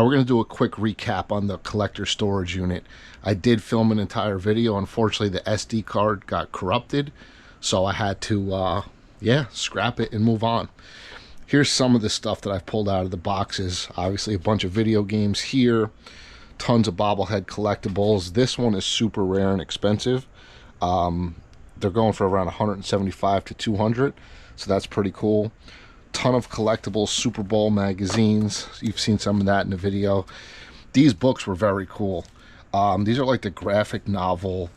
we're going to do a quick recap on the collector storage unit. I did film an entire video. Unfortunately, the SD card got corrupted, so I had to, scrap it and move on. Here's some of the stuff that I've pulled out of the boxes. Obviously, a bunch of video games here. Tons of bobblehead collectibles. This one is super rare and expensive. They're going for around 175 to 200, so that's pretty cool. Ton of collectibles, Super Bowl magazines. You've seen some of that in the video. These books were very cool. These are like the graphic novel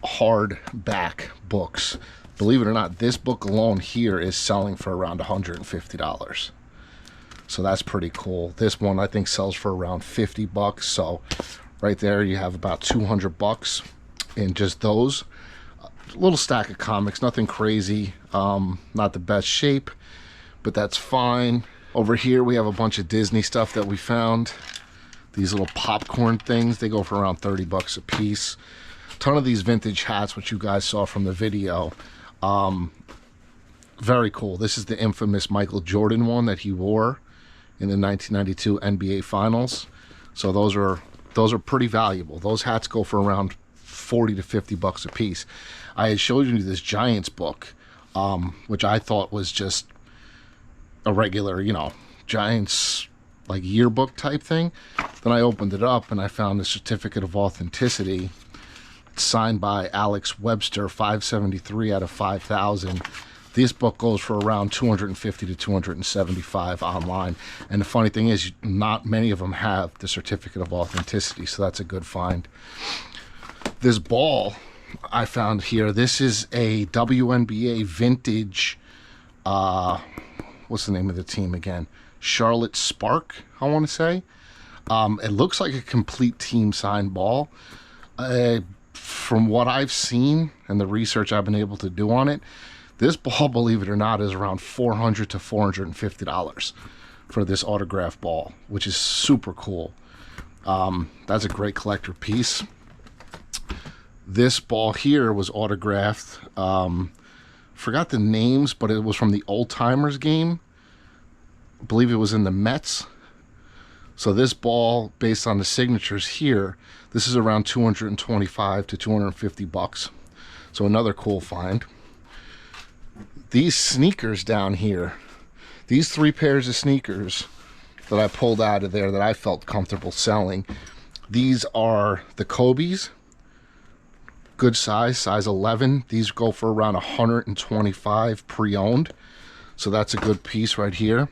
hardback books. Believe it or not, this book alone here is selling for around $150. So that's pretty cool. This one I think sells for around 50 bucks. So right there you have about 200 bucks in just those. A little stack of comics, nothing crazy. Not the best shape, but that's fine. Over here we have a bunch of Disney stuff that we found. These little popcorn things, they go for around 30 bucks a piece. Ton of these vintage hats, which you guys saw from the video. Very cool. This is the infamous Michael Jordan one that he wore in the 1992 NBA Finals. So those are pretty valuable. Those hats go for around 40 to 50 bucks a piece. I had showed you this Giants book, which I thought was just a regular, Giants like yearbook type thing. Then I opened it up and I found a certificate of authenticity. It's signed by Alex Webster, 573 out of 5,000. This book goes for around 250 to 275 online. And the funny thing is, not many of them have the certificate of authenticity, so that's a good find. This ball I found here, this is a WNBA vintage, what's the name of the team again? Charlotte Spark, I want to say. It looks like a complete team signed ball. From what I've seen and the research I've been able to do on it, this ball, believe it or not, is around $400 to $450 for this autograph ball, which is super cool. That's a great collector piece. This ball here was autographed. Forgot the names, but it was from the Old Timers game. I believe it was in the Mets. So this ball, based on the signatures here, this is around 225 to 250 bucks. So another cool find. These sneakers down here, these 3 pairs of sneakers that I pulled out of there that I felt comfortable selling, these are the Kobe's. Good size 11. These go for around 125 pre-owned. So that's a good piece right here.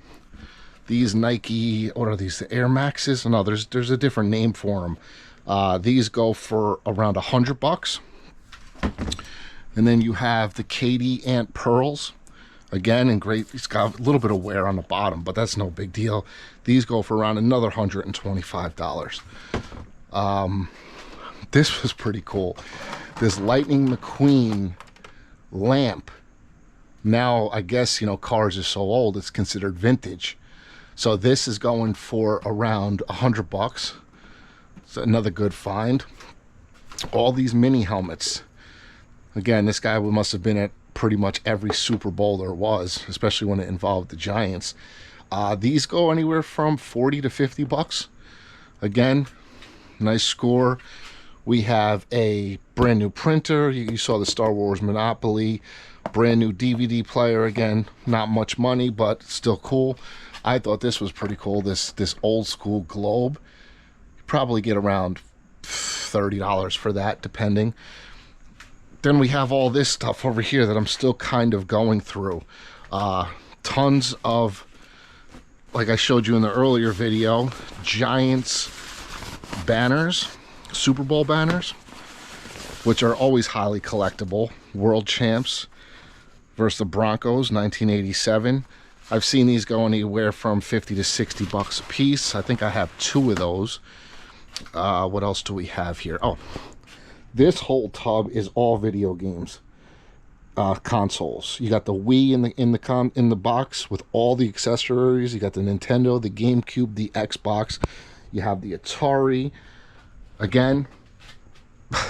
These Nike, what are these, the Air Maxes? No, there's a different name for them. These go for around 100 bucks. And then you have the Katie Ant Pearls. Again, in great, it's got a little bit of wear on the bottom, but that's no big deal. These go for around another $125. This was pretty cool. This Lightning McQueen lamp. Now, I guess, cars are so old, it's considered vintage. So this is going for around 100 bucks. It's another good find. All these mini helmets. Again, this guy must have been at pretty much every Super Bowl there was, especially when it involved the Giants. These go anywhere from 40 to 50 bucks. Again, nice score. We have a brand new printer. You saw the Star Wars Monopoly. Brand new DVD player. Again, not much money, but still cool. I thought this was pretty cool. This old school globe. You probably get around $30 for that, depending. Then we have all this stuff over here that I'm still kind of going through. Tons of, like I showed you in the earlier video, Giants banners, Super Bowl banners, which are always highly collectible. World champs versus the Broncos, 1987. I've seen these go anywhere from 50 to 60 bucks a piece. I think I have 2 of those. What else do we have here? Oh, this whole tub is all video games, consoles. You got the Wii in the box with all the accessories. You got the Nintendo, the GameCube, the Xbox. You have the Atari. Again,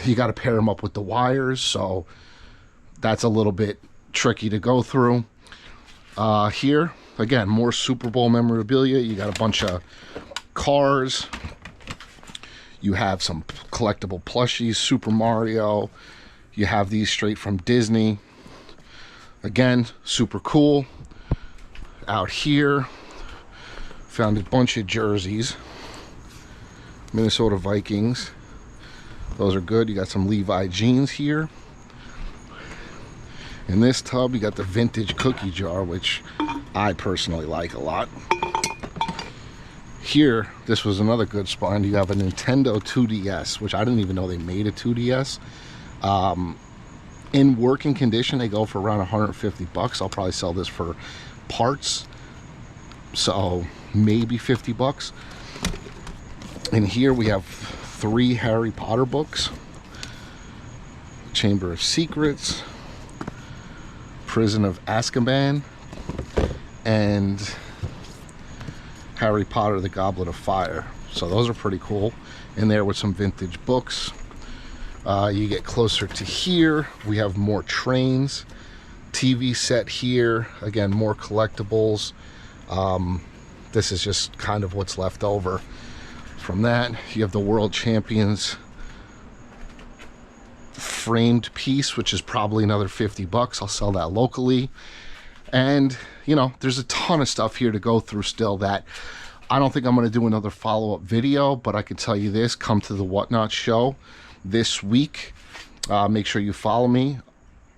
you got to pair them up with the wires, so that's a little bit tricky to go through. Here, again, more Super Bowl memorabilia. You got a bunch of cars. You have some collectible plushies, Super Mario. You have these straight from Disney. Again, super cool. Out here, found a bunch of jerseys. Minnesota Vikings. Those are good. You got some Levi jeans here. In this tub, you got the vintage cookie jar, which I personally like a lot. Here, this was another good spot. You have a Nintendo 2DS, which I didn't even know they made a 2DS. In working condition, they go for around 150 bucks. I'll probably sell this for parts, so maybe 50 bucks. In here, we have 3 Harry Potter books. Chamber of Secrets, Prison of Azkaban, and Harry Potter, the Goblet of Fire. So those are pretty cool. In there with some vintage books. You get closer to here, we have more trains. TV set here, again, more collectibles. This is just kind of what's left over from that. You have the World Champions framed piece, which is probably another 50 bucks. I'll sell that locally. And you know, there's a ton of stuff here to go through still that I don't think I'm going to do another follow-up video, but I can tell you this: come to the Whatnot show this week. Make sure you follow me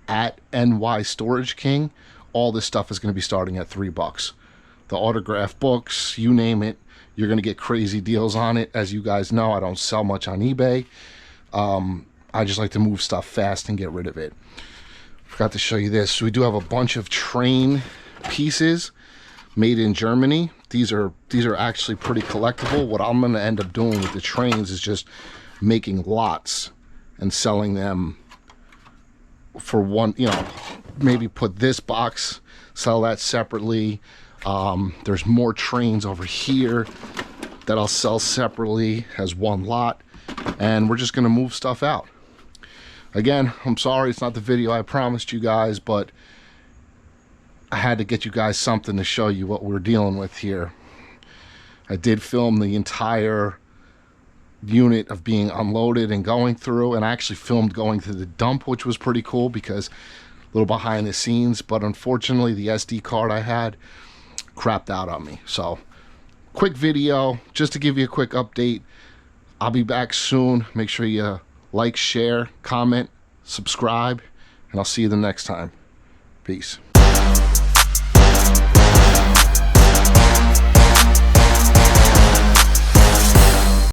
at NY Storage King. All this stuff is going to be starting at $3. The autograph books, you name it, you're going to get crazy deals on it. As you guys know, I don't sell much on eBay. I just like to move stuff fast and get rid of it. Forgot to show you this. So we do have a bunch of train pieces made in Germany. These are actually pretty collectible. What I'm going to end up doing with the trains is just making lots and selling them for one, you know, maybe put this box, sell that separately. There's more trains over here that I'll sell separately as one lot, and we're just going to move stuff out. Again, I'm sorry it's not the video I promised you guys, but I had to get you guys something to show you what we're dealing with here. I did film the entire unit of being unloaded and going through, and I actually filmed going to the dump, which was pretty cool because a little behind the scenes, but unfortunately the SD card I had crapped out on me. So quick video just to give you a quick update. I'll be back soon. Make sure you like, share, comment, subscribe, and I'll see you the next time. Peace.